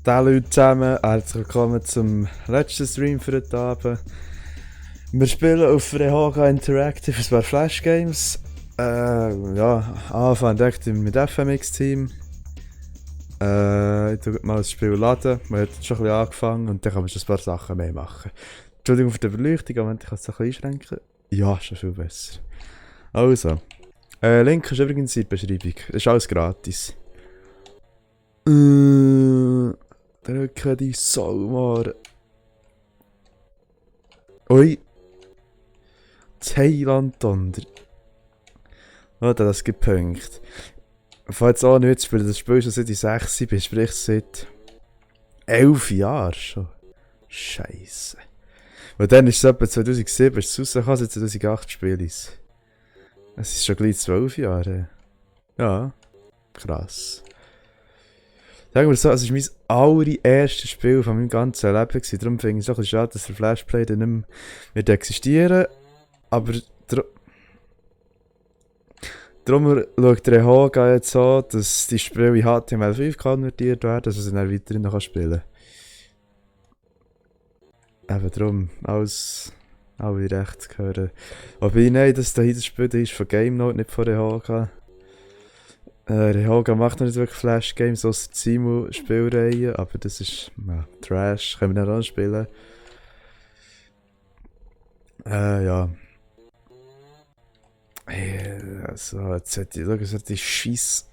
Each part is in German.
Leute zusammen, herzlich willkommen zum letzten Stream für den Abend. Wir spielen auf Rehoga Interactive ein paar Flash Games. Ja, Anfang direkt mit FMX-Team. Ich tue mal das Spiel laden, wir haben schon ein bisschen angefangen und dann kann man schon ein paar Sachen mehr machen. Entschuldigung für die Beleuchtung, aber ich kann es ein bisschen einschränken. Ja, schon viel besser. Also, Link ist übrigens in der Beschreibung, das ist alles gratis. Drücke die Salmar. Ui. Thailand unter. Warte, das gibt Punkte. Falls auch nicht spielen, das Spiel schon seit ich 6 bin, sprich seit 11 Jahren schon. Scheiße. Und dann ist es etwa 2007, ist es rausgekommen, seit 2008 spiele ich es. Es ist schon gleich 12 Jahre. Ja, krass. Sagen wir so, es war mein allererstes Spiel von meinem ganzen Leben gewesen. Darum finde ich es auch ein bisschen schade, dass der Flashplay dann nicht mehr existieren. Aber darum schaut der Hoga jetzt so, dass die Spiele in HTML5 konvertiert werden, dass man sie dann weiterhin noch spielen kann. Eben darum, alle Rechte gehören. Wobei, nein, das Spiel das ist von GameNote, nicht von der Hoga. Rehoga macht noch nicht wirklich Flash Games, außer die Simu-Spielreihe, aber das ist Trash, können wir nicht anspielen. Ja. Also, jetzt sollte die scheiß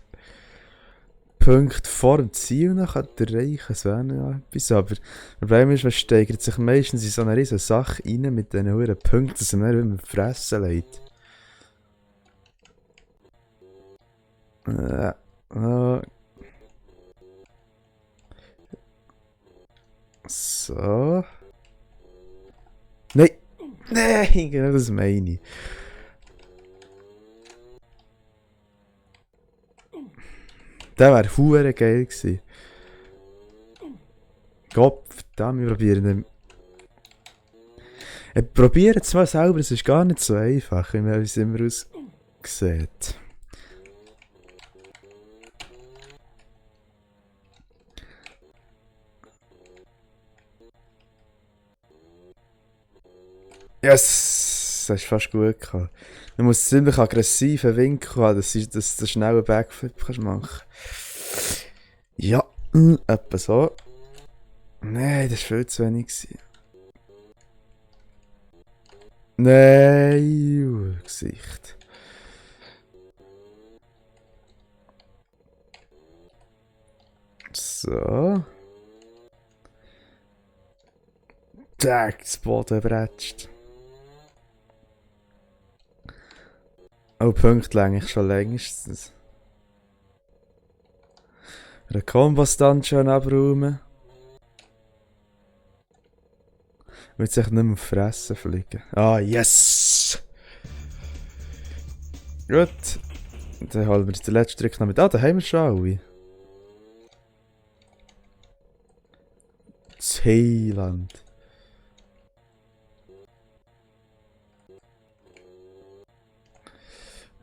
Punkte vor dem Ziel noch erreichen, das wäre noch etwas, aber das Problem ist, man steigert sich meistens in so eine riesen Sache rein mit diesen hohen Punkten, dass man dann immer fressen lässt. So. Nein! Nein, genau das meine ich. Der wäre hure geil gewesen. Gott verdammt, wir probieren ihn. Ich probiere es mal selber, es ist gar nicht so einfach, wie es immer aussieht. Yes! Das ist fast gut gehabt. Man muss ziemlich aggressiven Winkel haben, dass du schnell einen Backflip kannst machen. Ja, etwa so. Nein, das war viel zu wenig. Nein, Gesicht. So. Zack, das Boden brätscht. Oh, Punkte eigentlich schon längstens. Einen Kombos-Dungeon abräumen. Will sich nicht mehr auf Fressen fliegen. Ah, yes! Gut. Dann holen wir den letzten Trick noch mit. Ah, da haben wir schon alle. Thailand.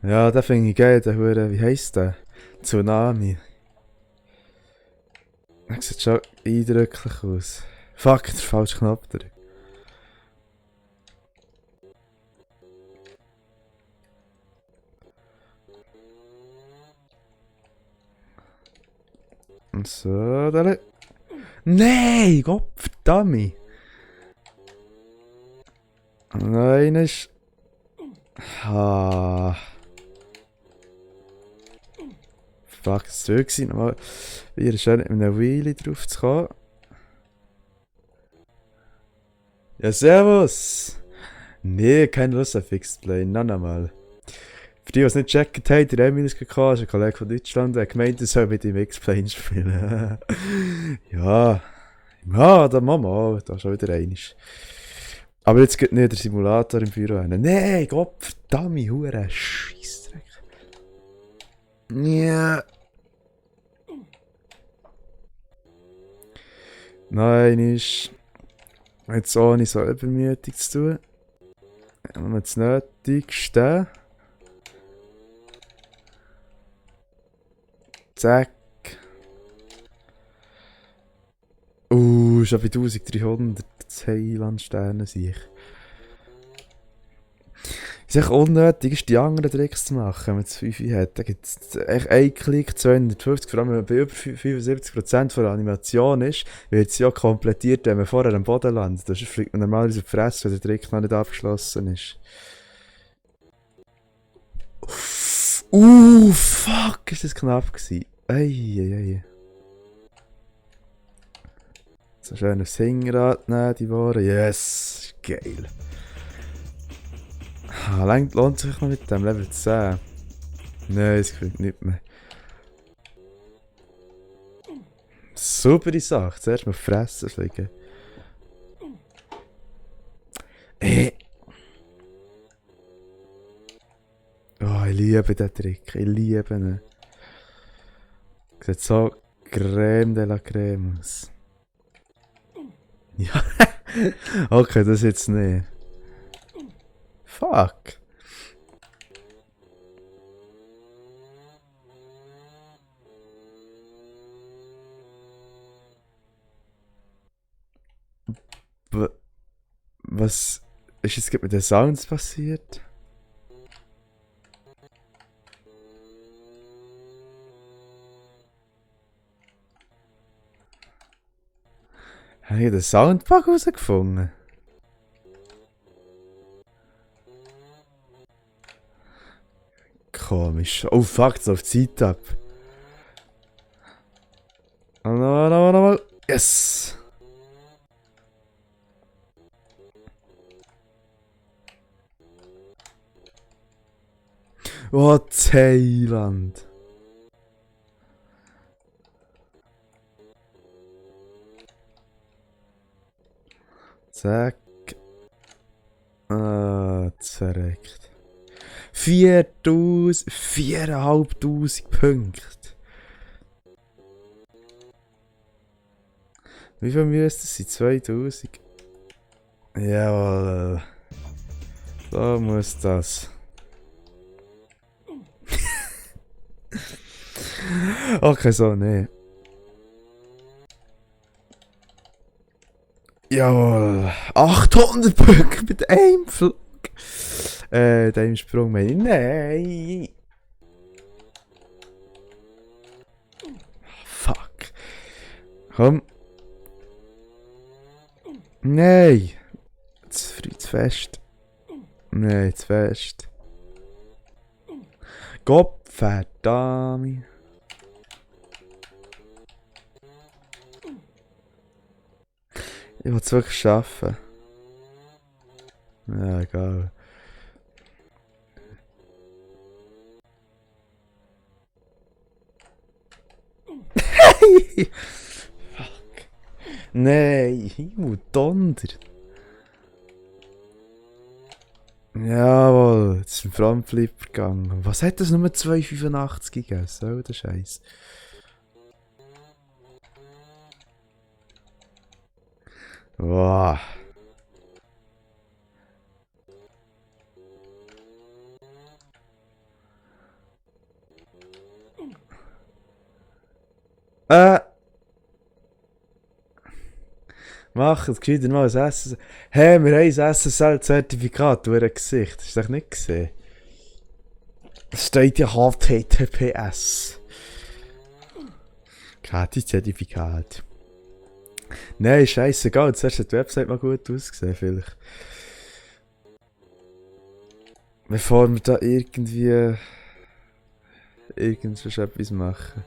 Ja, den finde ich geil, der Hure. Wie heisst der? Tsunami. Der sieht schon eindrücklich aus. Fuck, der falsche Knopf drücken. Und so, da. Nein, Gott verdammt. Nein, ist. Ah. Fuck, es soll gewesen, nochmal wieder schön mit einem Wheelie drauf zu kommen. Ja, servus! Nee, keine Lust auf Fixed Play, noch einmal. Für die, die es nicht gecheckt haben, der Emil ist gekommen, ist ein Kollege von Deutschland, der gemeint, er soll mit dem X-Plane spielen. Ja. Ja, da machen wir auch, da schon wieder einiges. Aber jetzt geht nicht der Simulator im Büro rein. Nein, Gott verdammt, hure Scheissdreck. Ja. Nein, ist jetzt ohne so übermütig zu tun. Haben wir das Nötigste. Zack. Schon bei 1300 Heilandsterne sehe ich. Es ist echt unnötig, die anderen Tricks zu machen, wenn man das 5 hat. Da gibt es echt einen Klick, 250, vor allem wenn man bei über 75% von der Animation ist, wird es ja komplettiert, wenn man vorher am Boden landet. Das fliegt man normalerweise auf die Fresse, wenn der Trick noch nicht abgeschlossen ist. Fuck, ist das knapp gewesen. Eieiei. So schön aufs Hinterrad nehmen, die Ware. Yes, geil. Lohnt sich noch mit dem Level 10? Nein, es gefällt nicht mehr. Super Sache, zuerst mal fressen fliegen. Oh, ich liebe den Trick, ich liebe ihn. Sieht so Creme de la Creme aus. Ja, okay, das jetzt nicht. Fuck. Was ist jetzt mit den Sounds passiert? Habe ich den Soundbug herausgefunden? Komisch. Oh fuck, jetzt auf die Zeit ab. Nochmal. Yes! Oh, Thailand. Zack. Zerreckt. 4.500 Punkte. Wie viel müsste es sein? 2000? Jawohl. So muss das. Okay, so, nee. Jawohl. 800 Punkte mit einem Flug. Dem Sprung meine ich. Nein. Fuck. Komm. Nein. Zu früh, zu fest. Nein, zu fest. Gott verdammt. Ich will es wirklich schaffen. Ja, egal. Hey! Fuck. Nein, Himmel, Donder. Jawohl, jetzt ist ein Frontflipper gegangen. Was hat das nur 2,85 gegeben? So der Scheiß. Wow. Mach es gescheiter mal ein SSL. Hey, wir haben ein SSL-Zertifikat durch ein Gesicht. Hast du das nicht gesehen? Es steht ja HTTPS. Kati-Zertifikat. Nein, scheißegal. Zuerst hat die Website mal gut ausgesehen, vielleicht. Bevor wir da irgendwie etwas machen.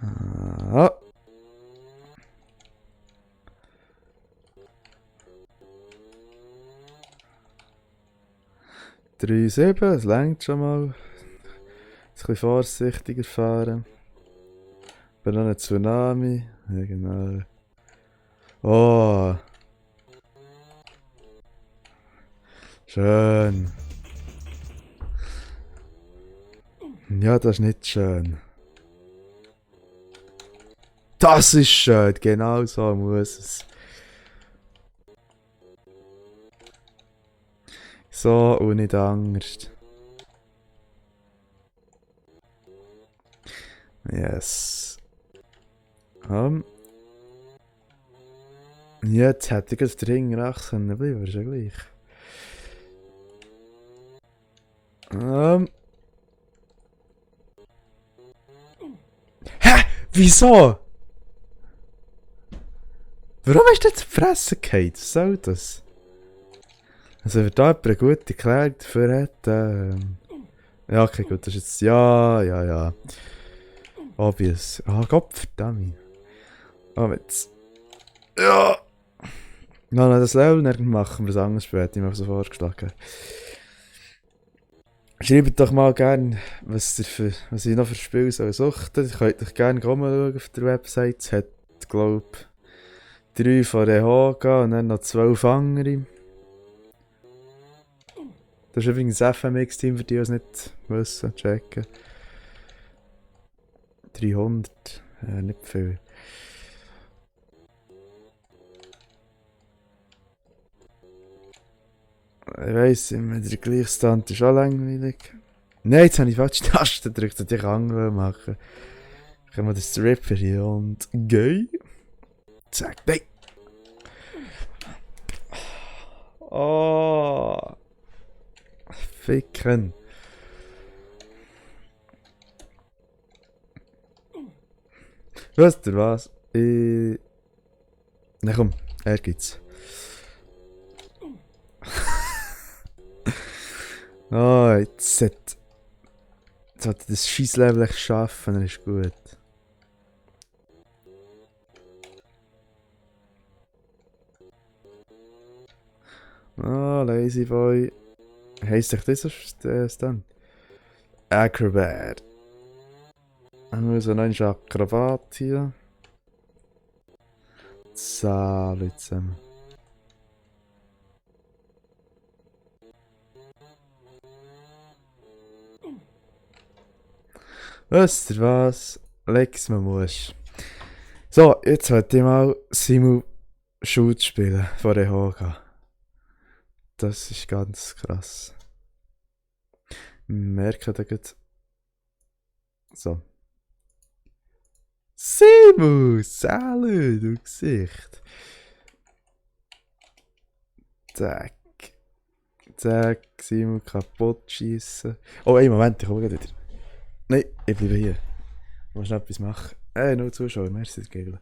Ah. Drei sieben, das reicht schon mal. Jetzt ein bisschen vorsichtiger fahren. Bin noch ein Tsunami. Ja, genau. Oh. Schön. Ja, das ist nicht schön. Das ist schön, genau so muss es. So und nicht Angst. Yes. Jetzt hätte ich gerade dringend rechts können bleiben, ist ja gleich. Hä? Wieso? Warum ist das zur Fresse gefallen? Was soll das? Also, wenn da jemand eine gute Erklärung dafür hat, ja, okay, gut, das ist jetzt... Ja. Obvious. Ah, Gottverdammt. Aber jetzt... Ja! Nein, das Level nicht machen wir das anders später, ich habe so vorgeschlagen. Schreibt doch mal gerne, was ich noch für Spiele soll suchten. Ihr könnt euch gerne schauen auf der Website. Es hat, glaube ich, 3 von Rehoga und dann noch 12 andere. Das ist übrigens ein FMX-Team, für die, die es nicht wissen, checken. 300, nicht viel. Ich weiss, immer der gleiche Stand ist auch langweilig. Nein, jetzt habe ich falsch die Taste gedrückt und ich kann machen. Können wir das Ripper hier und gehen. Zack, nein! Oh! Ficken! Weißt du was? Na komm, er gibt's. Oh, jetzt sollte das Scheisslevel echt schaffen, dann ist gut. Oh, Lazy Boy. Heisst dich das dann? Acrobat. Dann muss noch ein Akrobat hier. Salut zusammen. Weißt du was? Leg's mir muss. So, jetzt wollte ich mal Simu Shoot spielen von Rehoga. Das ist ganz krass. Merke da gut. So. Simu! Salut, du Gesicht! Zack. Zack, Simu kaputt schießen. Oh, ey, Moment, ich komme gleich wieder. Nein, ich bleibe hier. Ich muss noch etwas machen. Nur Zuschauer, merci, das Gegel.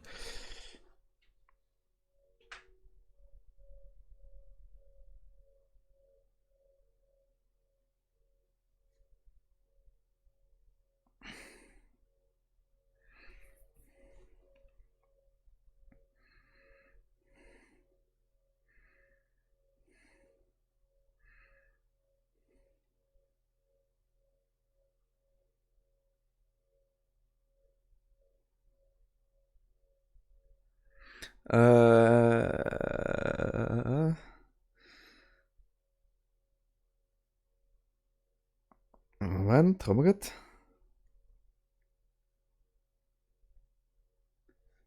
Moment, komm mal gut.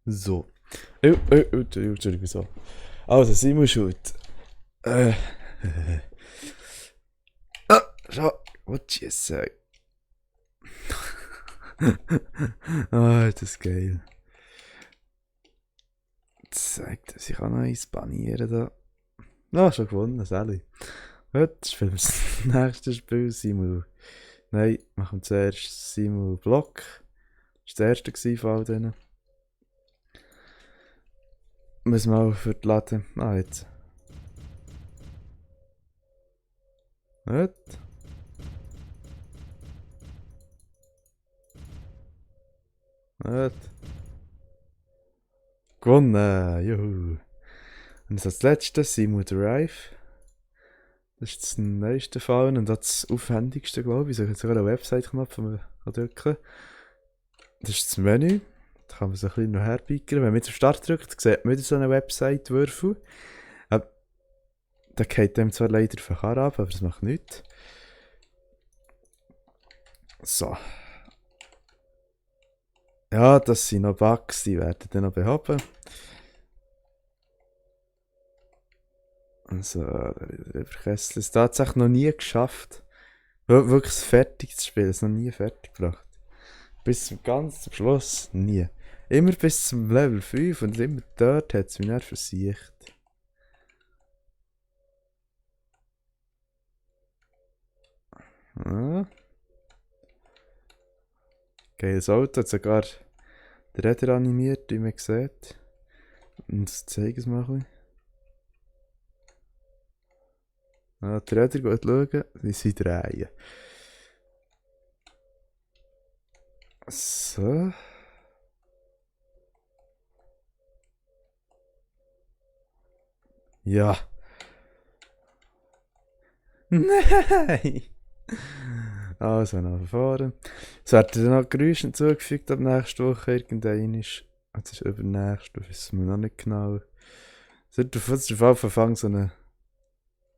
So. Entschuldigung, so. Also, Simon Schult. Schau, was ich sagen. Ah, das ist geil. Zeigt, dass ich auch noch eins banieren da. Ah, schon gewonnen, Sally. Gut, spielen wir das nächste Spiel, Simon. Nein, machen wir zuerst Simon Block. Das war das erste von all denen. Müssen wir auch für die Latte. Ah, jetzt. Gut. Gut. Gewonnen, juhu. Und das als letztes, Simon Drive. Das ist das neueste Fall und das aufwendigste, glaube ich. Ich soll sogar einen Website-Knopf drücken. Das ist das Menü. Da kann man so ein bisschen noch herbiegen. Wenn man jetzt auf Start drückt, sieht man wieder so einen Website-Würfel. Da geht dem zwar leider der Verkehr ab, aber das macht nichts. So. Ja, das sind noch Bugs, die werden dann noch behoben. Also, ich habe es tatsächlich noch nie geschafft, wirklich fertig zu spielen. Es noch nie fertig gebracht. Bis zum ganz zum Schluss nie. Immer bis zum Level 5 und immer dort hat es mich nicht versiegt. Ah. Geiles Auto, hat sogar die Räder animiert, wie man sieht. Und ich zeige es mal ein bisschen. Ah, die Räder, gut schauen, die sind drehen. So. Ja. Nein! Also, noch fahren. Es werden dann noch Geräusche hinzugefügt ab nächster Woche irgendein ist. Das ist übernächst, wissen wir noch nicht genau. Es wird auf jeden Fall von Anfang so eine,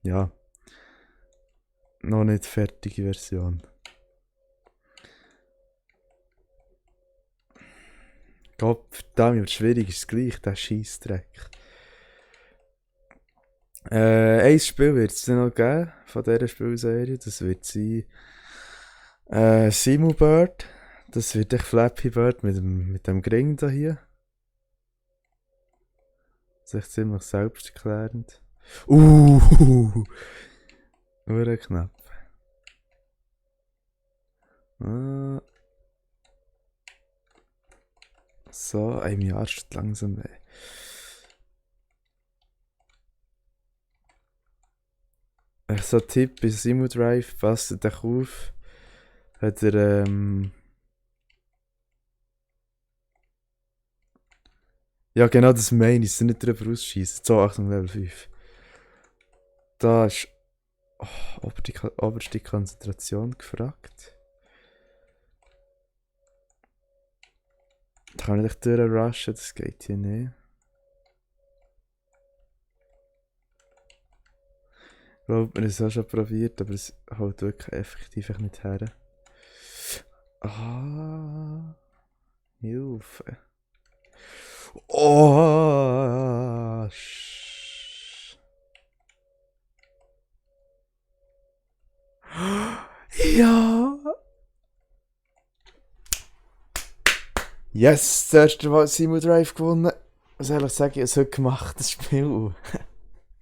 ja, noch nicht fertige Version. Gott, verdammt, aber schwierig ist es gleich, der Scheissdreck. Ein Spiel wird es dann noch geben von dieser Spielserie. Das wird sein Simu Bird. Das wird echt Flappy Bird mit dem Gring da hier. Das ist echt ziemlich selbsterklärend. Nur knapp. So, ein Jahr steht langsam weh. Ich so Tipp bei Simu Drive, passt euch auf. Hat er, ja genau das meine ich, nicht drüber ausschießen. So, Achtung, Level 5. Da ist oberste Konzentration gefragt. Da kann ich nicht durchrushen, das geht hier nicht. Ich glaube, wir haben es auch schon probiert, aber es haut wirklich effektiv nicht her. Ah, Hilfe. Oh, ja. Yes, das erste Mal Simu Drive gewonnen. Was soll ich sagen, ich habe es heute gemacht, das Spiel.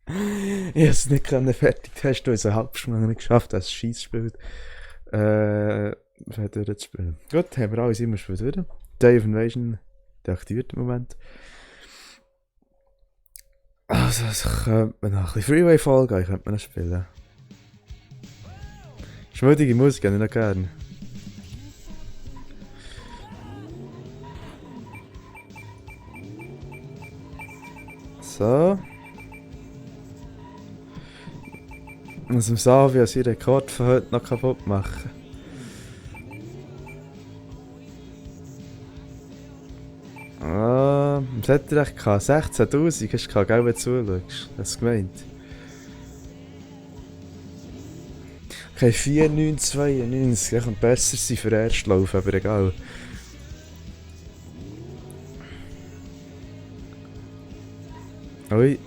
Ich habe es nicht fertig testen, weil es eine halbe Stunde nicht geschafft habe, das Scheissspiel durchzuspielen. Gut, haben wir alles immer gespielt wieder. Day of Invasion deaktiviert im Moment. Also, es könnte man noch ein bisschen Freeway Fall Guy könnte man noch spielen. Schmuttige Musik habe ich noch gerne. So. Muss dem Savia seinen Rekord von heute noch kaputt machen. Was hat er echt gehabt? 16'000 hast du gehabt, gell, wenn du zuschaust. Hast du gemeint? Okay, 4,992. Er könnte besser sein für den Erstlauf, aber egal. Ui.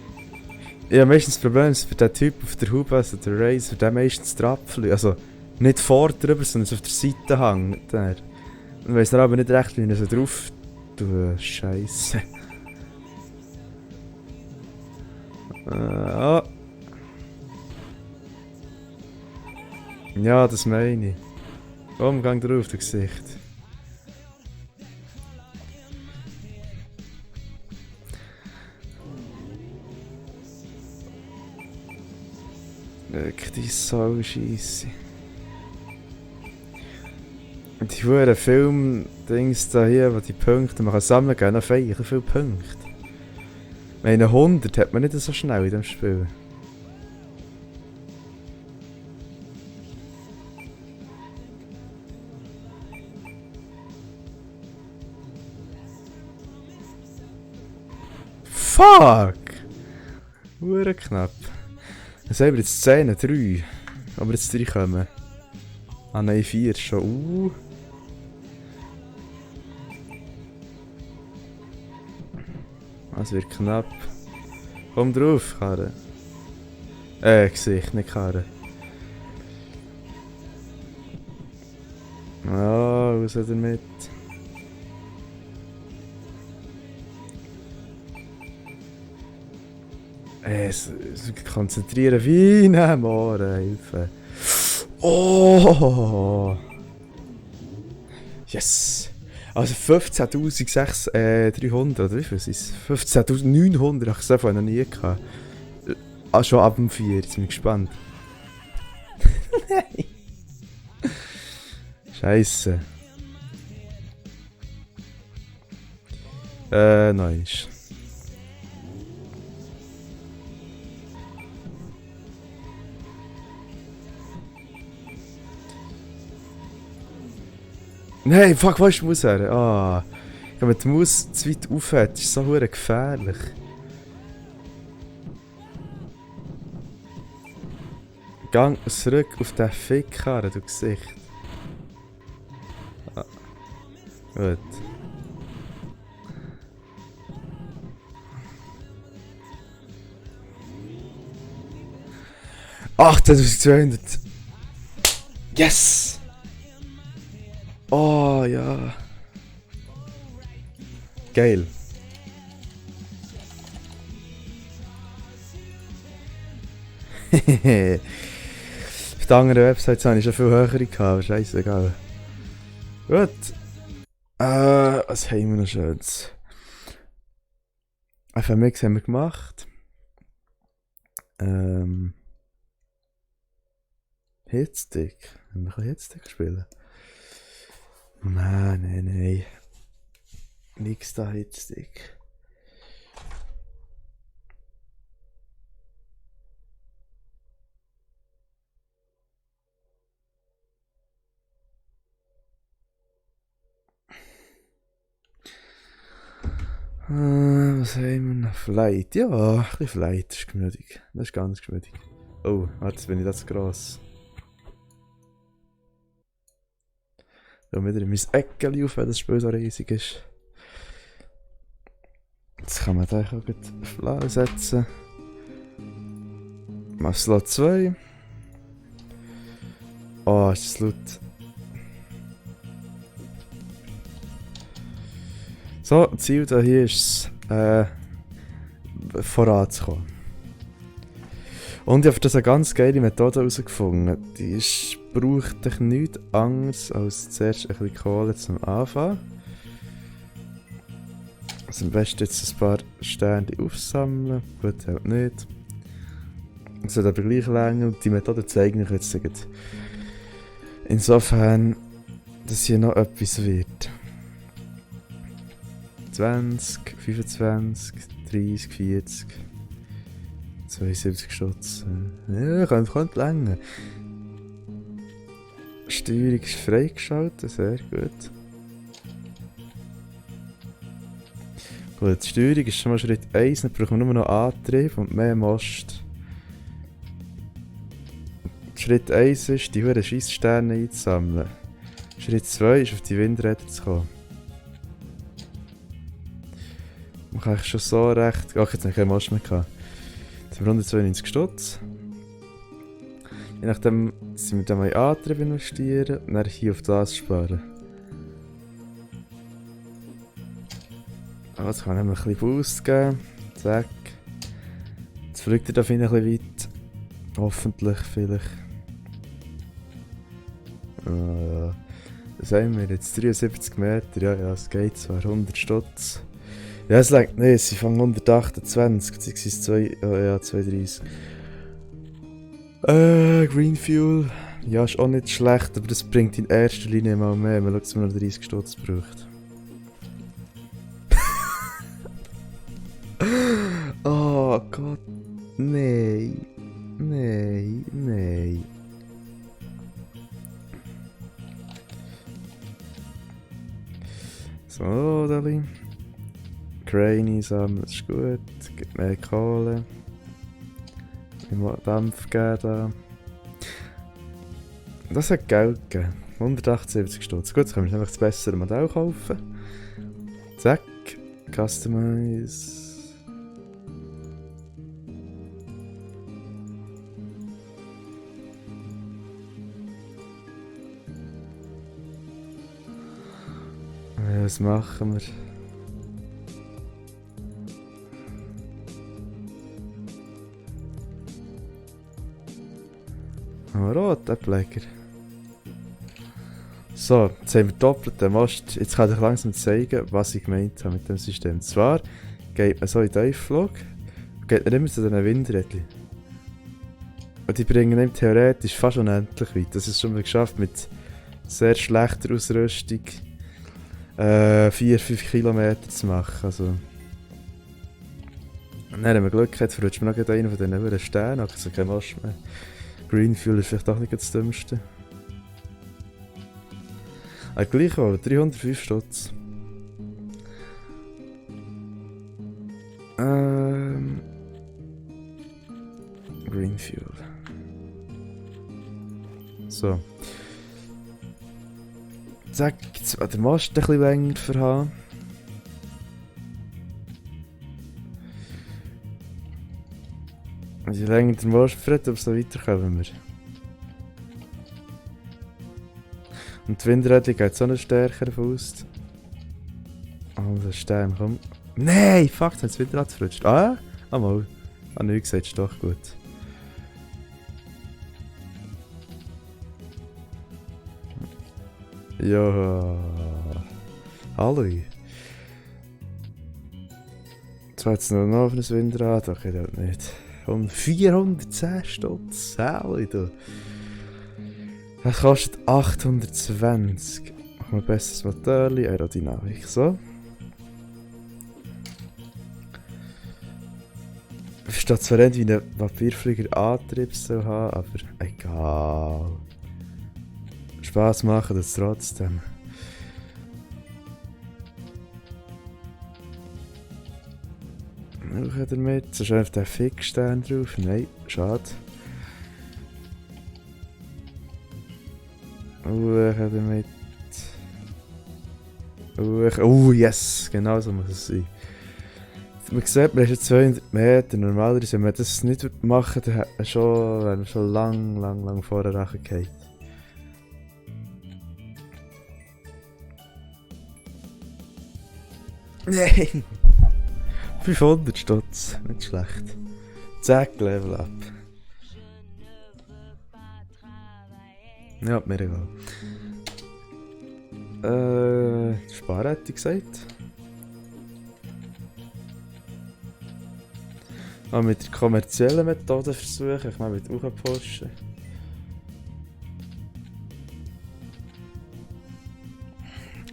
Ja, meistens das Problem ist für den Typ auf der Haube, also der Race, für den meistens der Apfel. Also nicht vor drüber, sondern auf der Seite hängt. Der. Ich weiss aber nicht recht, wie er so drauf tut. Scheiße. Oh. Ja, das meine ich. Umgang drauf, das Gesicht. Die Sau-Scheisse. Die verdammten Film-Dings da hier, wo die Punkte man kann sammeln kann, noch fein viele Punkte. Ich meine, 100 hat man nicht so schnell in diesem Spiel. Fuck! Hure knapp. Dann sind wir jetzt 10, 3. Aber jetzt 3 kommen. Ah nein, 4 schon. Das wird knapp. Komm drauf, Karre. Gesicht, nicht Karre. Ah, raus damit. Konzentrieren wie ein Mohren, Hilfe. Oh! Yes! Also 15.300, oder wie viel ist es? 15.900, ich habe es vorher noch nie gehabt. Ah, schon ab dem 4, jetzt bin ich gespannt. Nein! Scheisse. Nice. Nein, fuck, wo ist die Maus her? Ah. Wenn man die Maus zu weit aufhört, ist es so verdammt gefährlich. Gang zurück auf den Fickkarren, du Gesicht. Ah. Gut. $8.200. Yes! Oh ja. Geil. Auf der anderen Website habe ich schon viel höhere gehabt, aber scheißegal. Gut. Was haben wir noch Schönes? FMX haben wir gemacht. Hitstick. Haben wir Hitstick spielen? Nein. Nix da Hitstick. Was haben wir noch? Flight. Ja, ein bisschen Flight ist gemütlich. Das ist ganz gemütlich. Oh, warte, jetzt bin ich das gross. Da wieder in mein Eckchen auf, weil das Spiel so riesig ist. Jetzt kann man da auch auf Flau setzen. Mal Slot 2. Oh, ist das laut. So, Ziel da hier ist es, voranzukommen. Und ich habe für das eine ganz geile Methode herausgefunden. Die ist, braucht dich nichts anderes als zuerst ein bisschen Kohle zum Anfang. Also am besten jetzt ein paar Sterne aufsammeln. Gut, halt nicht. Es wird aber gleich länger und die Methode zeige ich jetzt sagen. Insofern, dass hier noch etwas wird. 20, 25, 30, 40, 72 Stutz. Ja, könnte länger. Steuerung ist freigeschaltet, sehr gut. Gut, die Steuerung ist schon mal Schritt 1, dann brauchen wir nur noch Antrieb und mehr Most. Schritt 1 ist, die hohen Scheisssterne einzusammeln. Schritt 2 ist, auf die Windräder zu kommen. Man kann eigentlich schon so recht... Ach, jetzt habe ich keinen Most mehr gehabt. Jetzt haben wir 192 Stutz. Je nachdem sind wir dann mal in Antrieb investieren und dann hier auf das sparen. Also kann ich mir ein bisschen Boost geben. Zack. Jetzt fliegt er da ein bisschen weit. Hoffentlich, vielleicht. Was haben wir jetzt? 73 Meter. Ja, es geht zwar. 100 Stutz. Ja, es längt nicht. Sie fangen 128, beziehungsweise 230. Green Fuel. Ja, ist auch nicht schlecht, aber das bringt in erster Linie mal mehr. Man schaut, dass man noch 30 Stutz braucht. Oh Gott. Nein. So, Dali. Crane einsammeln, das ist gut. Gibt mehr Kohle. Immer Dampf geben da. Das hat Geld gegeben. 178 Stutz. Gut, jetzt können wir einfach das bessere Modell kaufen. Zack. Customize. Was machen wir? Rot, Ableger. So, jetzt haben wir doppelt den Mast. Jetzt kann ich langsam zeigen, was ich gemeint habe mit dem System. Zwar geht man so in Tiefflug und geht dann immer zu diesen Windrädchen. Und die bringen ihm theoretisch fast unendlich weit. Das ist schon mal geschafft mit sehr schlechter Ausrüstung 4-5 Kilometer zu machen. Also. Und dann, wenn man Glück hat, verrutscht man noch einen von diesen Sternen, also kein Mast mehr. Green Fuel ist vielleicht auch nicht das Dümmste. Aber gleich auch, 305 Stutz. Green Fuel. So. Zack, jetzt war der Mast ein bisschen länger verhaben. Und je länger der Mast verhält, umso weiter kommen wir. Und die Windräder geht so noch stärker raus. Oh, der Stern, komm. Nein, fuck, jetzt hat das Windrad verrutscht. Ah, mal. Ah, nichts gesagt, ist doch gut. Ja. Hallo. Jetzt war jetzt noch auf ein Windrad, okay, das nicht. Und 410 Stutz, hallo du. Das kostet 820. Machen wir ein besseres Motor, Aerodynamik, so. Statt zwar wie ein Papierflieger Antrieb zu haben, aber egal. Spaß machen das trotzdem. Auch damit. So schön auf den Fixstern drauf. Nein, schade. Damit. Oh, yes! Genau so muss es sein. Man sieht, man ist jetzt 200 Meter. Normalerweise, wenn man das nicht machen würde, dann wäre man schon lang vorher nachgegangen. Nein! 500 Stutz, nicht schlecht. Zack, Level up. Ja, mir egal. Sparen hätte ich gesagt. Mit der kommerziellen Methode versuchen, ich mal mit hochpushen.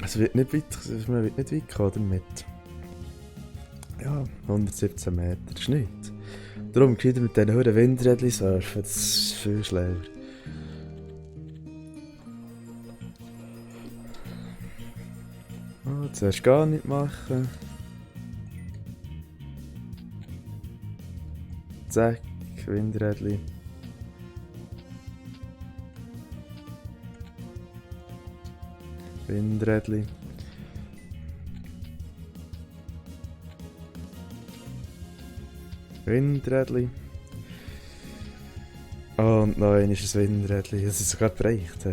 Es wird nicht weit, man wird nicht weit kommen damit. Ja, 117 Meter, das ist nichts. Darum gescheiter mit diesen hohen Windrädchen surfen, das ist viel schneller. Oh, zuerst gar nicht machen. Zack, Windrädchen. Windrädchen. Windrädchen. Und nein, ist ein Windrädchen. Das ist sogar bereicht.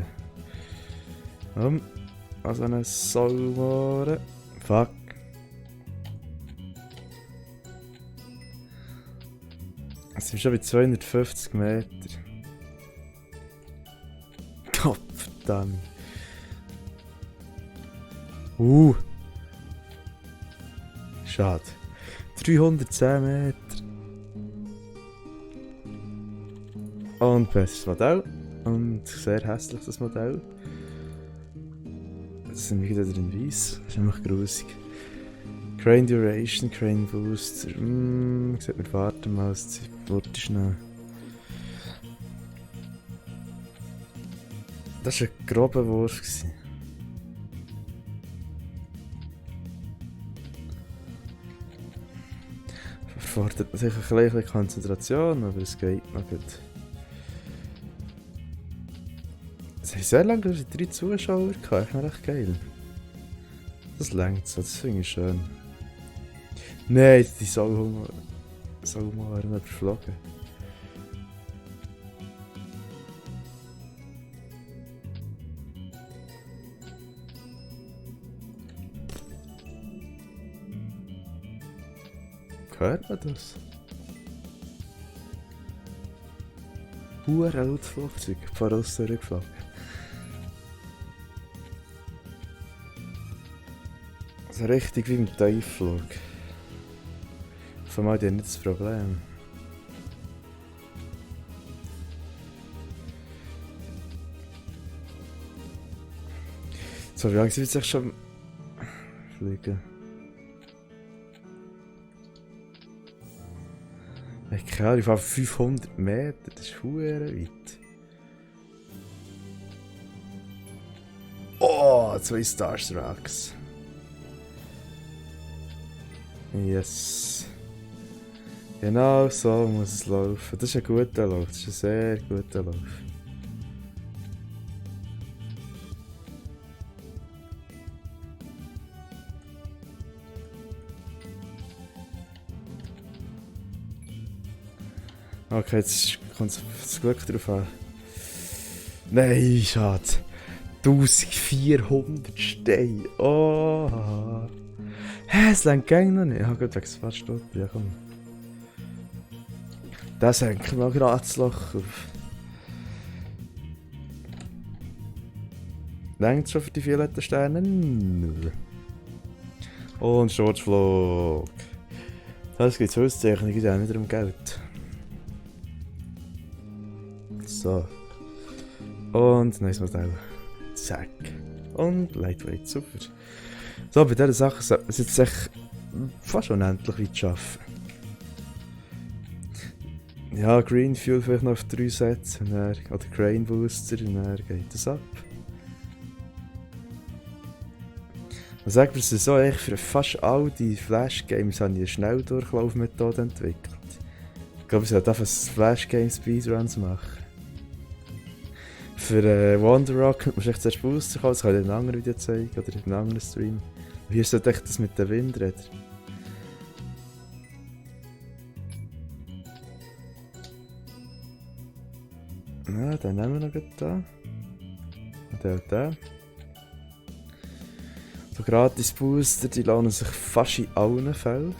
Also eine Sollmohre. Fuck. Es sind schon bei 250 Meter. Gott verdammt. Schade. 310 Meter. Und besseres Modell. Und sehr hässlich das Modell. Das sind wir wieder in weiß. Das ist einfach grusig. Crane Duration, Crane Booster. Ich sollte mir warten mal, es wird schnell. Das war ein grober Wurf. Erfordert natürlich ein bisschen Konzentration, aber es geht noch gut. Es haben sehr lange 3 Zuschauer gehabt, das ist echt geil. Das längt so, das finde ich schön. Nein, die Sauhunger werden überflogen. Hört man das? Hure lautes Flugzeug, von uns zurückgeflogen. So richtig wie im Tiefflug. Von mal die haben nicht das Problem. So, wie lange sind wir jetzt schon fliegen? Ich keine Ahnung, ich fahre 500 Meter, das ist verdammt weit. Oh, 2 Starstrucks. Yes. Genau so muss es laufen. Das ist ein guter Lauf, das ist ein sehr guter Lauf. Okay, jetzt kommt es das Glück drauf an. Nein, schade. 1400 Steine. Oh. Hä, es längt gäng noch nicht. Ich habe gerade wegen fast stoppen. Ja, komm. Das senken wir gerade das Loch auf. Längt schon für die violetten Sterne? Und Sturzflug. Das gibt es Auszeichen, ich auch wieder um Geld. So. Und neues Modell. Zack. Und Lightweight, super. So, bei dieser Sache sollte man es jetzt echt fast unendlich weit schaffen. Ja, Green Fuel vielleicht noch auf 3 Sätze oder Crane Booster und dann geht das ab. Man sagt mir so, echt für fast all die Flash Games habe ich eine Schnelldurchlaufmethode entwickelt. Ich glaube, ich sollte einfach Flash Game Speedruns machen. Für Wonder Rocket musst du echt zuerst Booster kaufen, das kann ich in einem anderen Video zeigen oder in einem anderen Stream. Und hier ist echt das mit den Windrädern. Ja, den nehmen wir noch da. Und den. So gratis Booster, die lohnen sich fast in allen Fällen.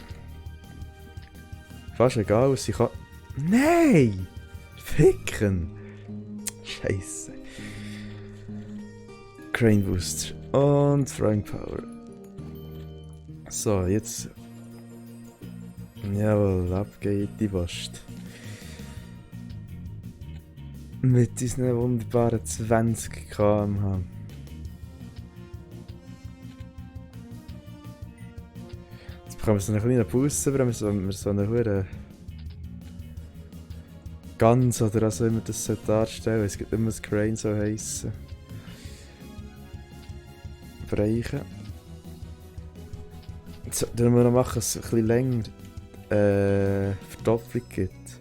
Fast egal, was ich kann. Nein! Ficken! Scheiße. Crane Booster und Flying Power. So, jetzt. Jawohl, ab geht die Post. Mit diesen wunderbaren 20 km/h. Jetzt bekommen wir so einen kleinen Booster, aber wir so eine hohe Gans oder also immer das darstellen. Es gibt immer das Crane so heissen. Bereichen. Jetzt sollten wir noch machen, dass es ein bisschen länger Verdopplung gibt.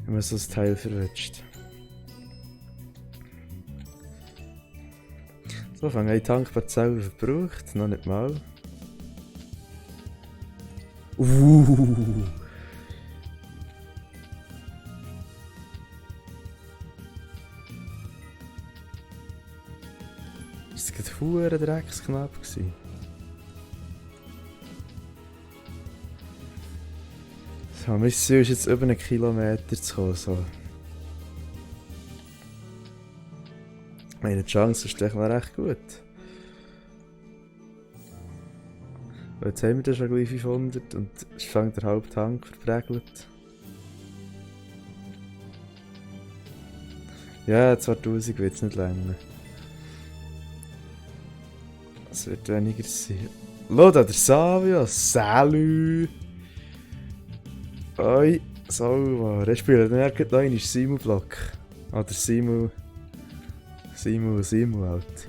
Wenn man so ein Teil verrutscht. So, fangen wir tankbar selber verbraucht, noch nicht mal. Ist das gerade verdammt drecksknapp gewesen? So, mein Ziel ist jetzt über 1 Kilometer zu kommen. So. Meine Chance ist echt noch recht gut. Und jetzt haben wir da schon gleich 500 und es fängt der halbe Tank verprägelt. Ja, 2000 wird es nicht länger. Es wird weniger sein. Schau da, der Savio, Salü! Oi, sauber. Er spielt dann noch einen Simu-Block. Oder Simu halt.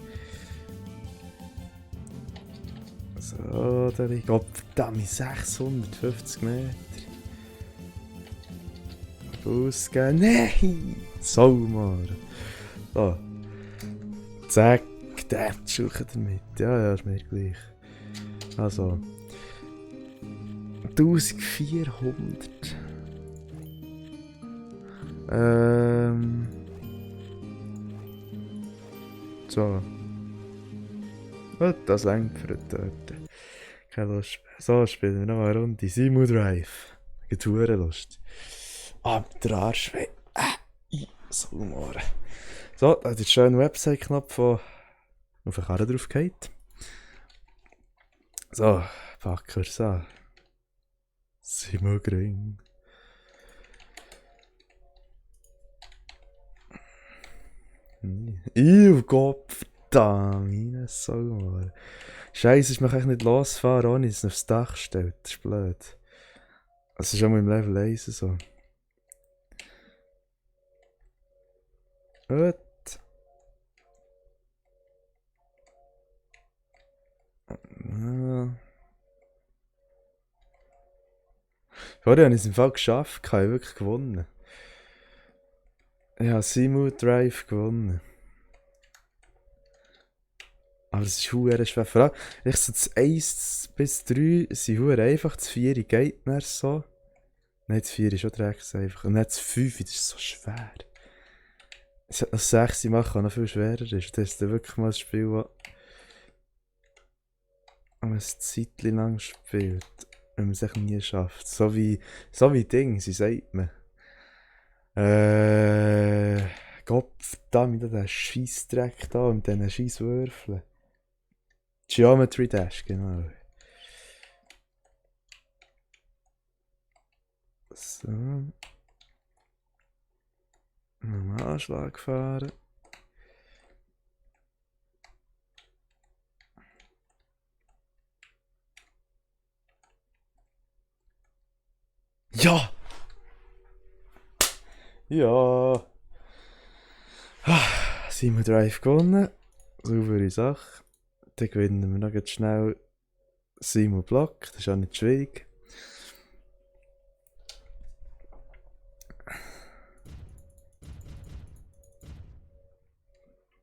So, da liegt. Oh, verdammt, 650 Meter. Ausgeben. Nein! Saumar. So. Zack, der schuchen damit. Ja, ist mir gleich. Also. 1400. So. Und das längt für den Töten. Keine Lust mehr. So, spielen wir noch eine Runde. Simu Drive. Getourenlust. Ah, der Arsch weh. So, Mann. So, da hat jetzt schön einen Website-Knopf, der auf eine Karre drauf geht. So, packen wir es an. Simon Gring. Gott, verdammt, so, Mann. Scheiße, ich mag eigentlich nicht losfahren, ohne dass es aufs Dach stellt. Das ist blöd. Das ist auch mal im Level 1 so. Gut. Vorher habe ich es im Fall geschafft, ich habe wirklich gewonnen. Ich habe Simu Drive gewonnen. Aber das ist verdammt schwer. Vor allem, ich so das 1 bis 3 sind verdammt einfach, das 4 geht nicht so. Nein, das 4 ist schon dreckig einfach. Und dann das 5, das ist so schwer. Das 6 machen noch viel schwerer ist. Das ist dann wirklich mal ein Spiel, das man ein Zeitchen lang spielt. Wenn man es echt nie schafft. So wie Ding, sie sagt man. Gott verdammt, der Scheissdreck da und diesen Scheisswürfeln. Geometry Dash, genau. So. Nochmal Anschlag fahren. Ja! Ja! Simon Drive gewonnen. Saubere Sache. Dann gewinnen wir noch ganz schnell Simon Block. Das ist auch nicht schwierig.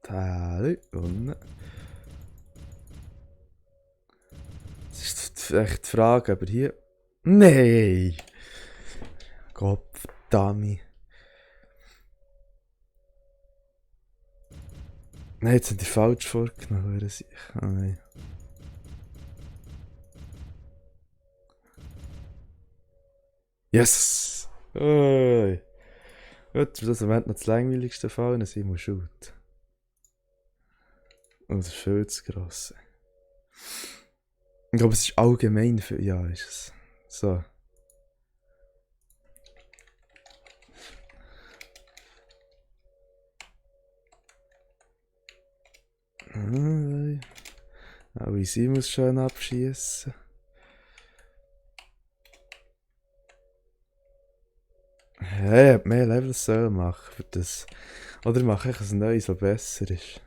Tali gewonnen. Das ist echt die Frage, aber hier... Nein! Gott verdammt. Nein, jetzt haben die falsch vorgenommen. Oh nein. Yes! Oi. Gut, das ist im Moment noch das langweiligste Fall, dann sind wir schuld. Oh, das ist viel zu gross. Ich glaube, es ist allgemein für... Ja, ist es. So. Auch sie muss schön abschießen. Hey, ich hätte mehr Levels sollen machen für das. Oder mache ich ein neues, das besser ist.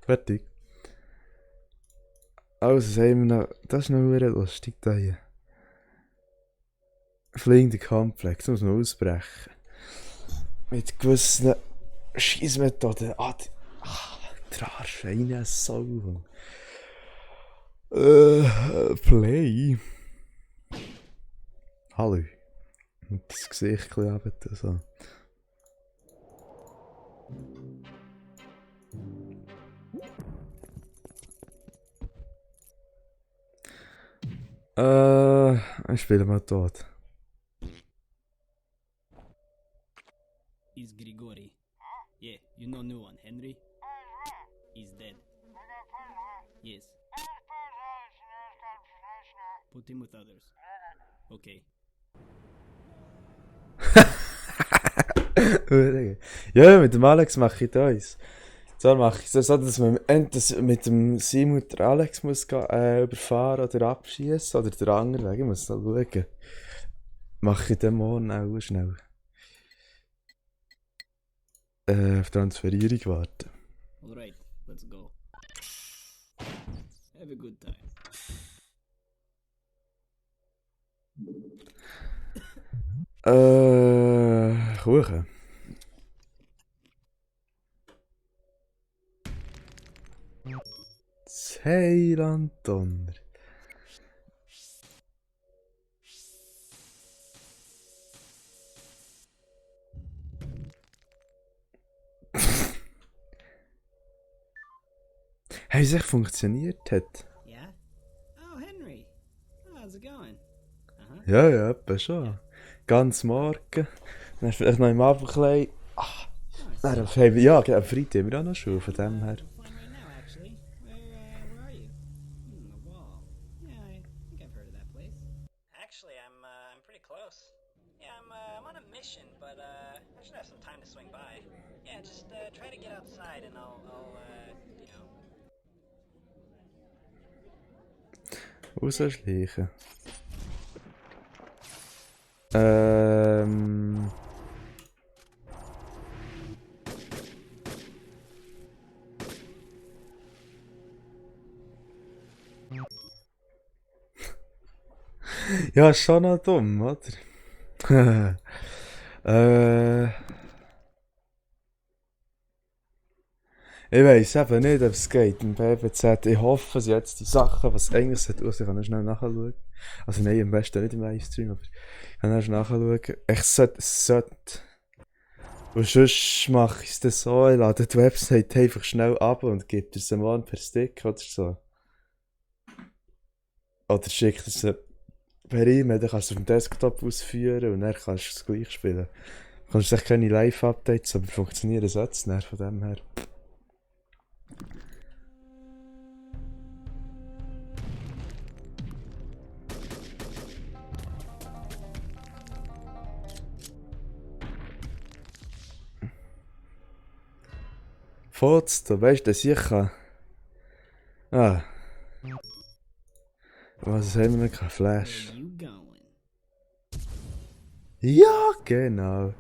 Fertig. Also, sagen wir noch, das ist noch sehr lustig da hier. Fliegende Komplex, muss man ausbrechen. Mit gewissen Schießmethoden. Der Arsch, eine Sau. Play. Hallo. Und das Gesicht ein bisschen so. Ich spiele mal tot. Is Grigori. Yeah, you know new one, Henry? He's dead. Yes. Put him with others. Okay. Ja, mit dem Alex mache ich das. So mache ich es so, dass man mit dem Simon der Alex muss überfahren oder abschießen oder der andere Weg. Ich muss noch schauen. Mache ich den morgen auch schnell. Auf Transferierung warten. Alright, let's go. Have a good time. Kuchen. Heiland Donner. Hey, wie es echt funktioniert hat. Yeah? Oh, Henry. How's it going? Ja, etwa schon. Ganz morgen. Dann hast du vielleicht noch im Abendkleid. Dann haben wir, ja, am Freitag haben wir auch noch Schuhe von dem her. Fine right now, actually. Where are you? The wall. Yeah, I think I've heard of that place. Actually, I'm pretty close. Yeah, I'm on a mission, but I should have some time to swing by. Yeah, just try to get outside, and I'll you know. Rausschleichen. Ja, ist schon noch dumm, oder? Ich weiss eben nicht, ob es geht im BBZ. Ich hoffe, sie jetzt die Sachen, was eigentlich sollte aus, ich kann noch schnell nachschauen. Also nein, am besten nicht im Livestream, aber ich kann noch schnell nachschauen. Ich sollte. Und sonst mache ich es dann so, ich lade die Website einfach schnell ab und gebe dir sie morgen per Stick oder so. Oder schickt sie per E-Mail, dann kannst du es auf dem Desktop ausführen und dann kannst du es gleich spielen. Du kannst echt keine Live-Updates, aber funktionieren sollte es nicht von dem her. Fotos, du weißt, dass ich kann. Ah. Was haben wir noch? Flash. Where you going? Ja, genau.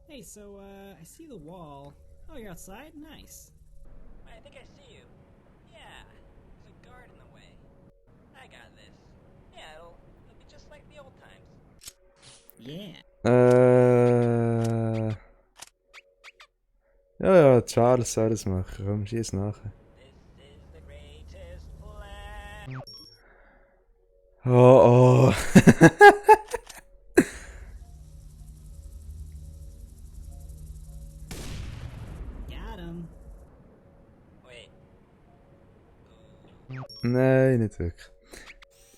Hey, so I see the wall. Oh, you're outside? Nice. I think I see you. Yeah, there's a guard in the way. I got this. Yeah, it'll be just like the old times. Yeah. Ja, ja, Charles soll das machen. Komm, schieß nachher. This is the greatest plan. Oh, oh. Got him. Wait. Nein, nicht wirklich.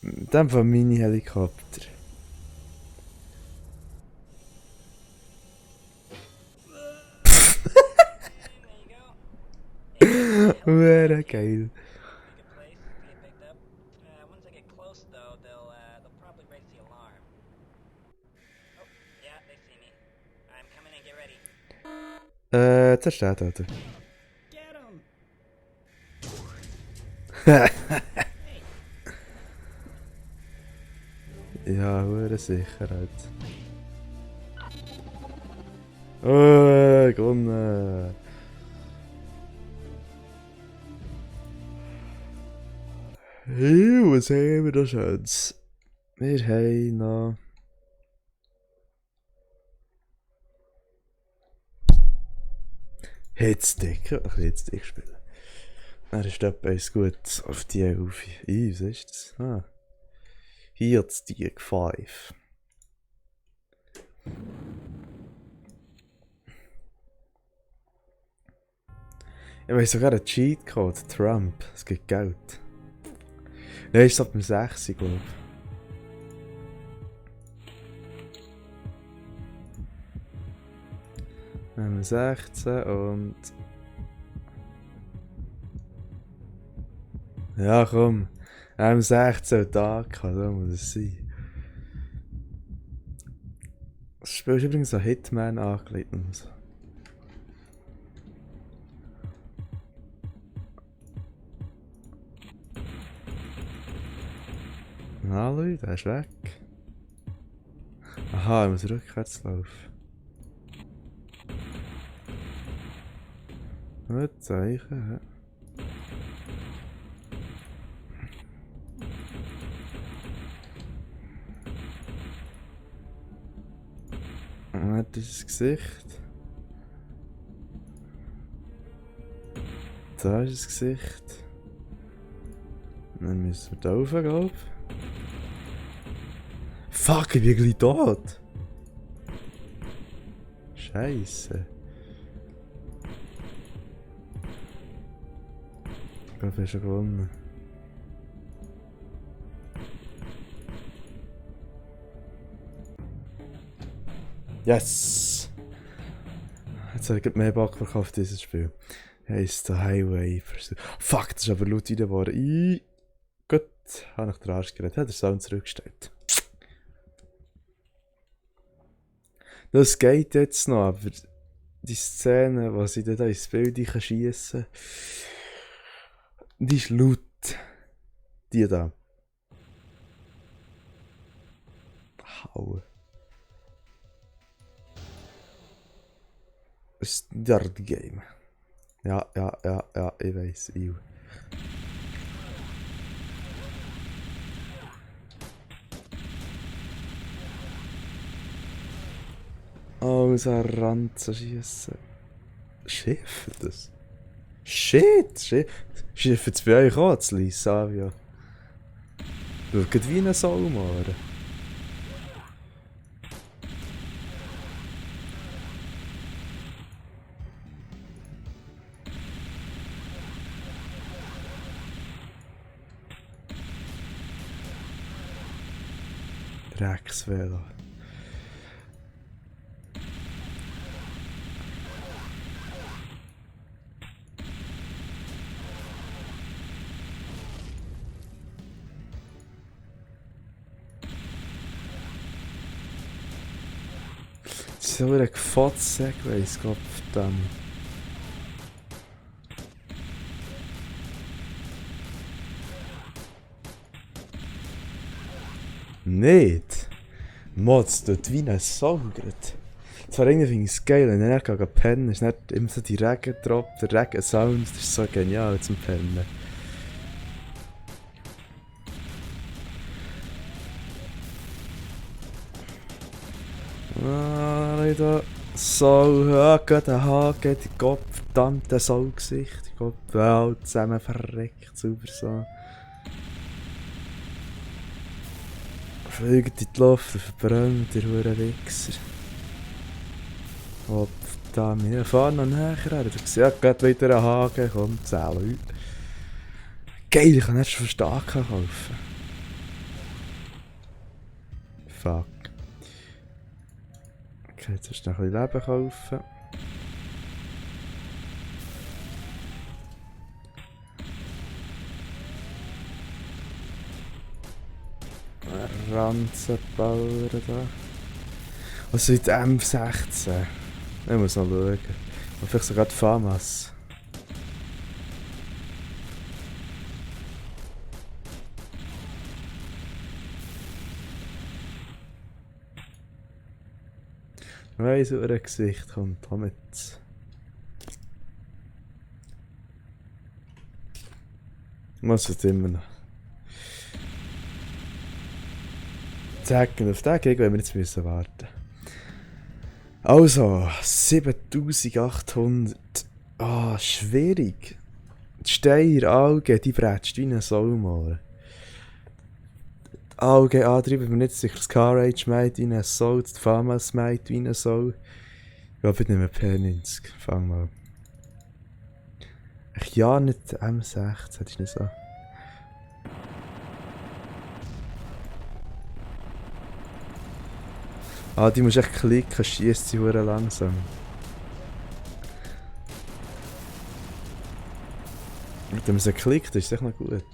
In dem Fall Mini-Helikopter. Wäre geil. Once I get close, though, they'll probably raise the alarm. Oh, yeah, they see me. I'm coming in. Get ready. Das steht Auto. Get him! Ja, hure Sicherheit. Gewonnen. Was haben wir da Schönes? Wir haben noch... Hitstick. Ein bisschen Hitstick spielen. Er ist etwas gut auf die Hilfe. Was ist das? Ah. Hitstick 5. Ich weiss sogar einen Cheatcode. Trump. Es gibt Geld. Nein, ist ab dem 6, glaube ich. Wir haben 16 und... Ja, komm. Wir haben 16 Tage, so muss es sein. Das Spiel ist übrigens an Hitman angelegt und so. Na, Leute, der ist weg. Aha, ich muss rückwärts laufen. Gut, Zeichen, ja. Das ist das Gesicht. Da ist das Gesicht. Dann müssen wir da rauf, glaube ich. Fuck, ich bin gleich tot. Scheiße. Ich glaube, ich habe schon gewonnen. Yes! Jetzt habe ich mehr Bock verkauft, dieses Spiel. Heisst The Highway Pursuit. Fuck, das ist aber laut geworden. Gut, habe ich den Arsch geredet. Hat der Sound zurückgestellt. Das geht jetzt noch, aber die Szene, wo sie da ins Bild schiessen, die ist laut. Die da. Hau. Das ist ein Yard-Game. Ja, ich weiss. Aus der Ranze schiessen. Schiff das? Shit! Schiffen es bei euch auch zu Lisavia? Schaut wie ein Saumare. Drecksvelo. So ein gefotzt Segways, Gott verdammt. Nicht! Mods tut wie ein Saugert. Zwar irgendwie finde ich es geil, wenn ich nicht pennen, ist nicht immer so die Regendrop, der Regensound, das ist so genial zum Pennen. Da. So, ja, geht der Haken, die Gott verdammte Saugesicht. Die Gott, wow, zusammen verreckt, super so. Fliegt in die Luft und verbrennt, ihr verdammter Wichser. Oh, verdammt, wir fahren noch näher her. Du siehst, ja, geht wieder ein Haken, komm, 10 Leute. Geil, ich kann erst schon Starken kaufen. Fuck. Okay, jetzt musst du noch ein bisschen Leben kaufen. Ranzenbauer da. Was ist M16? Ich muss noch schauen. Und vielleicht sogar die FAMAS. Nein, so ein Gesicht kommt damit. Was ist immer noch? Zacken auf den Gegner, wenn wir jetzt müssen warten. Also, 7800. Ah, schwierig. Die Steyr-Alge, die brätscht wie ein Saumar. Die Alge antreiben wir nicht sicher. Das Carage meint wie ein Soul, die FAMAS meint wie ein Soul. Ich glaube, ich nehme P90. Fang mal. Ich ja nicht M16, das ist nicht so. Ah, die musst du echt klicken, schiesst sie hure langsam. Und wenn man sie klickt, ist es echt noch gut.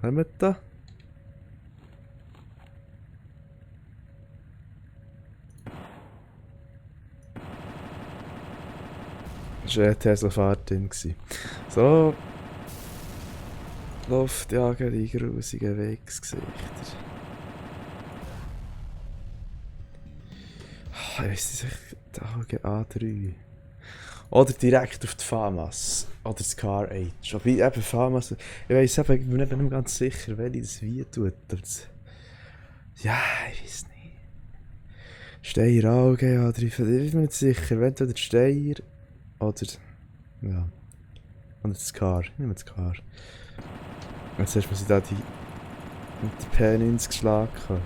Haben wir da? Das war Tesla-Fahrt drin. So. Luftjager, die grusigen Wegsgesichter. Ich weiss nicht, der A3. Oder direkt auf die FAMAS. Oder das Car Age. Wobei eben FAMAS. Ich weiss eben, ich bin nicht mehr ganz sicher, welche das wie tut. Ja, ich weiß nicht. Steyr Auge, A3. Ich bin mir nicht sicher. Entweder Steyr oder. Ja. Oder das Car. Ich nehme das Car. Jetzt erst muss ich da die P90 geschlagen.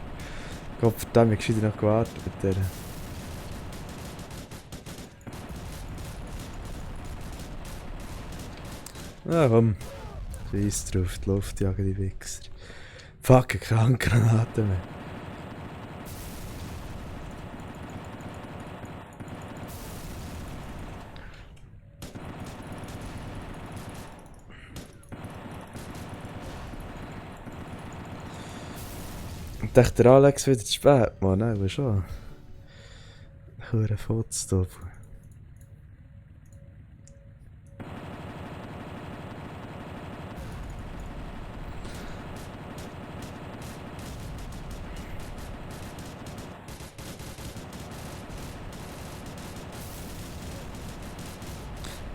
Gott verdammt, ich habe noch gewartet mit der. Ja komm. Scheiß drauf, die Luft jagen die Wichser. Fuck, keine Handgranaten mehr. Ich dachte, der Alex wieder zu spät, Mann. Nein, aber schon. Hure Fotos.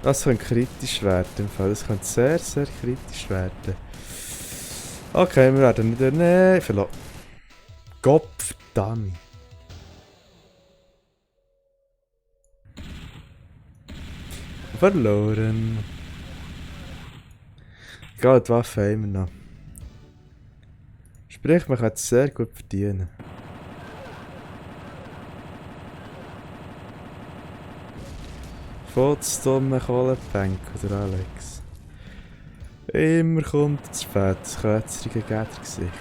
Das könnte kritisch werden im Fall. Das könnte sehr, sehr kritisch werden. Okay, wir werden nicht... Nein, verloren. Gottverdammt. Verloren. Egal, die Waffe haben wir noch. Sprich, man kann es sehr gut verdienen. Vollstumme Kohlebank oder Alex. Immer kommt er zu spät, das kürzerige Gesicht.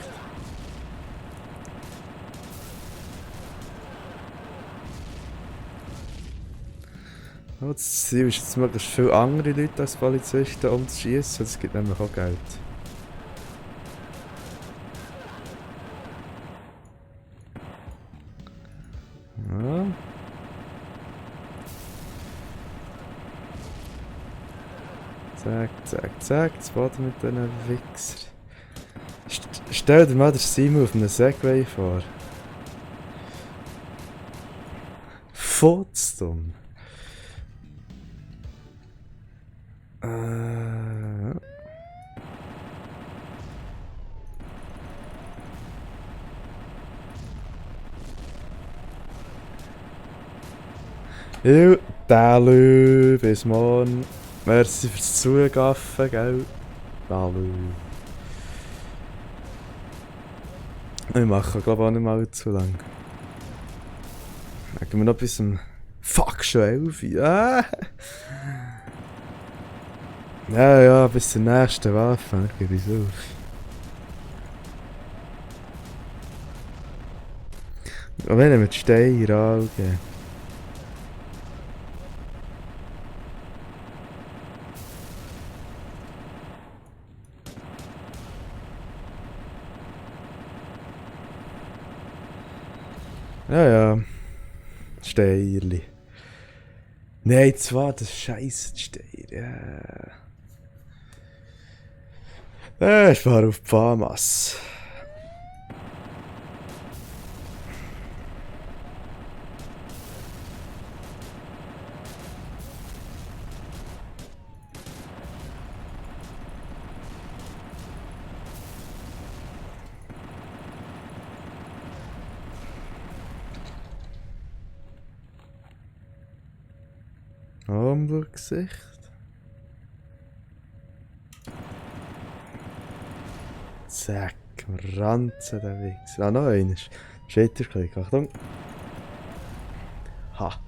Das Ziel ist jetzt möglichst viele andere Leute als Polizisten umzuschießen, das gibt nämlich auch Geld. Ja. Zack, zack, zack, das Boden mit diesen Wichser. Stell dir mal den Simon auf einem Segway vor. Futzdumm. Jo, Dalü, bis morgen. Merci fürs Zugaffen, gell? Dalü. Ich mache, glaube auch nicht mal zu lang. Dann gehen wir noch bis zum... Fuck, schon 11. Ja, ja, bis zur nächsten Waffe, dann gebe ich es auf. Und wenn wir mit Stein Augen. Ja, ja. Steirli. Nein, zwar das scheiße Steier. Ja. Ich fahre auf die Famas. Gesicht. Zack, ranzen der Wichser. Ah, noch eines. Scheiterklick, Achtung. Ha.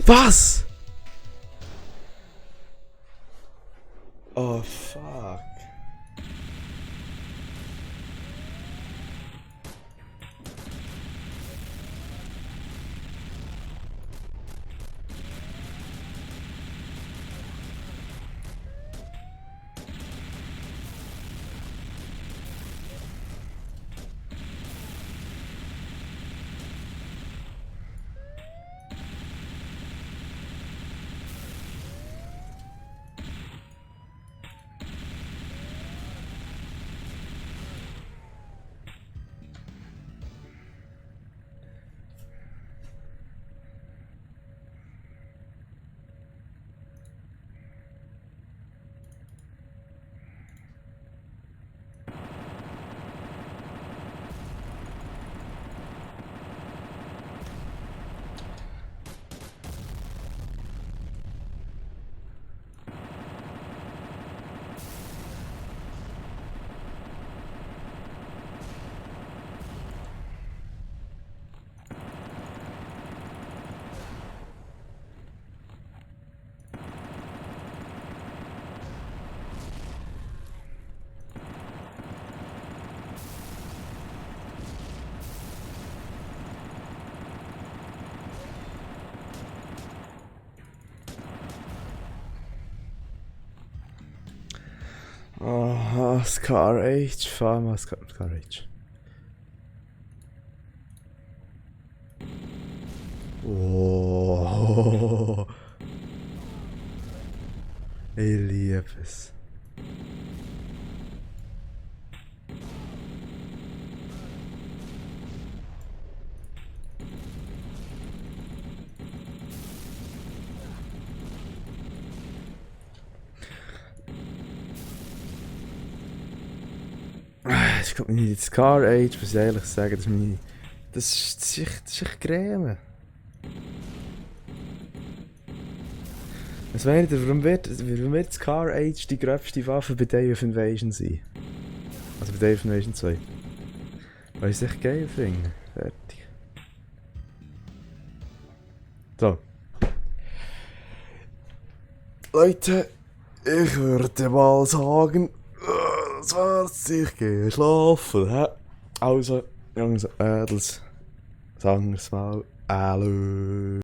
Was? Oh, fuck. Ah, Scar Age. Fahr mal Scar Age. Oh. Ich liebe es. Ich glaube, meine Scar Age, muss ich ehrlich sagen, das ist meine... das ist echt Creme. Was meint ihr, warum wird Scar Age die gröbste Waffe bei Day of Invasion sein? Also bei Day of Invasion 2. Weil ich es echt geil finde. Fertig. So. Leute, ich würde mal sagen, das war's, ich gehe schlafen. Hä? Also, Jungs, Mädels, sagen wir's mal, Alö.